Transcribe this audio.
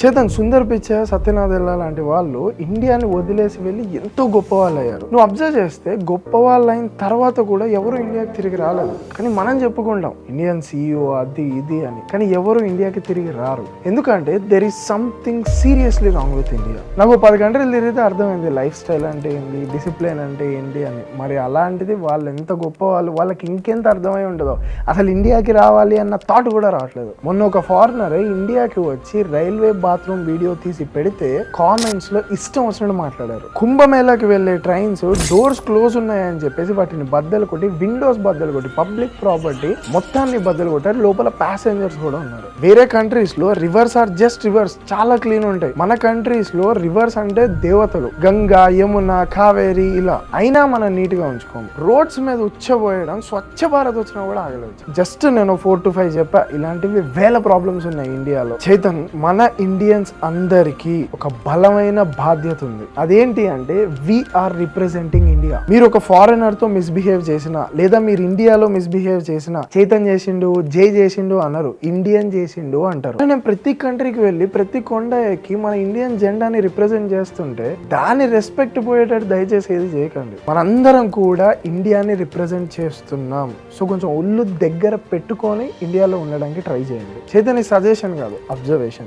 చేతన్ సుందర్ పిచ్చే, సత్యనాథెల్లా లాంటి వాళ్ళు ఇండియాని వదిలేసి వెళ్ళి ఎంతో గొప్ప వాళ్ళు అయ్యారు. నువ్వు అబ్జర్వ్ చేస్తే గొప్ప వాళ్ళు అయిన తర్వాత కూడా ఎవరు ఇండియాకి తిరిగి రాలేదు. కానీ మనం చెప్పుకుంటాం ఇండియన్ CEO అది ఇది అని, కానీ ఎవరు ఇండియాకి తిరిగి రారు. ఎందుకంటే there is something seriously wrong with India. నాకు 10 కంట్రీలు తిరిగితే అర్థమైంది లైఫ్ స్టైల్ అంటే ఏంటి, డిసిప్లిన్ అంటే ఏంటి అని. మరి అలాంటిది వాళ్ళు ఎంత గొప్ప వాళ్ళు, వాళ్ళకి ఇంకెంత అర్థమై ఉంటుందో. అసలు ఇండియాకి రావాలి అన్న థాట్ కూడా రావట్లేదు. మొన్న ఒక ఫారినర్ ఇండియాకి వచ్చి రైల్వే బాత్రూమ్ వీడియో తీసి పెడితే కామెంట్స్ లో ఇష్టం వచ్చినట్టు మాట్లాడారు. కుంభమేళాకి వెళ్లే ట్రైన్స్ డోర్స్ క్లోజ్ ఉన్నాయని చెప్పేసి వాటిని బద్దలు కొట్టి, విండోస్ బద్దలు కొట్టి, పబ్లిక్ ప్రాపర్టీ మొత్తాన్ని బద్దలు కొట్టారు. లోపల ప్యాసింజర్స్ కూడా ఉన్నారు. వేరే కంట్రీస్ లో రివర్స్ ఆర్ జస్ట్ రివర్స్ చాలా క్లీన్ ఉంటాయి. మన కంట్రీస్ లో రివర్స్ అంటే దేవతలు, గంగా, యమున, కావేరి ఇలా. అయినా మనం నీట్ గా ఉంచుకోము. రోడ్స్ మీద ఉచ్చబోయడం, స్వచ్ఛ భారత్ వచ్చినా కూడా ఆగలేదు. జస్ట్ నేను 4 to 5 చెప్పా. ఇలాంటివి వేల ప్రాబ్లమ్స్ ఉన్నాయి ఇండియాలో. చైతన్, మన ఇండియన్స్ అందరికీ ఒక బలమైన బాధ్యత ఉంది. అదేంటి అంటే వీఆర్ రిప్రజెంటింగ్ ఇండియా. మీరు ఒక ఫారినర్ తో మిస్బిహేవ్ చేసినా, లేదా మీరు ఇండియాలో మిస్బిహేవ్ చేసినా చైతన్ చేసిండు, జై చేసిండు అన్నారు, ఇండియన్ చేసిండు అంటారు. నేను ప్రతి కంట్రీకి వెళ్ళి ప్రతి కొండ ఎక్కి మన ఇండియన్ జెండాని రిప్రజెంట్ చేస్తుంటే దాని రెస్పెక్ట్ పోయేటట్టు దయచేసి ఏది చేయకండి. మనందరం కూడా ఇండియాని రిప్రజెంట్ చేస్తున్నాం. సో కొంచెం ఒళ్ళు దగ్గర పెట్టుకొని ఇండియాలో ఉండడానికి ట్రై చేయండి. చైతన్ సజెషన్ కాదు, అబ్జర్వేషన్.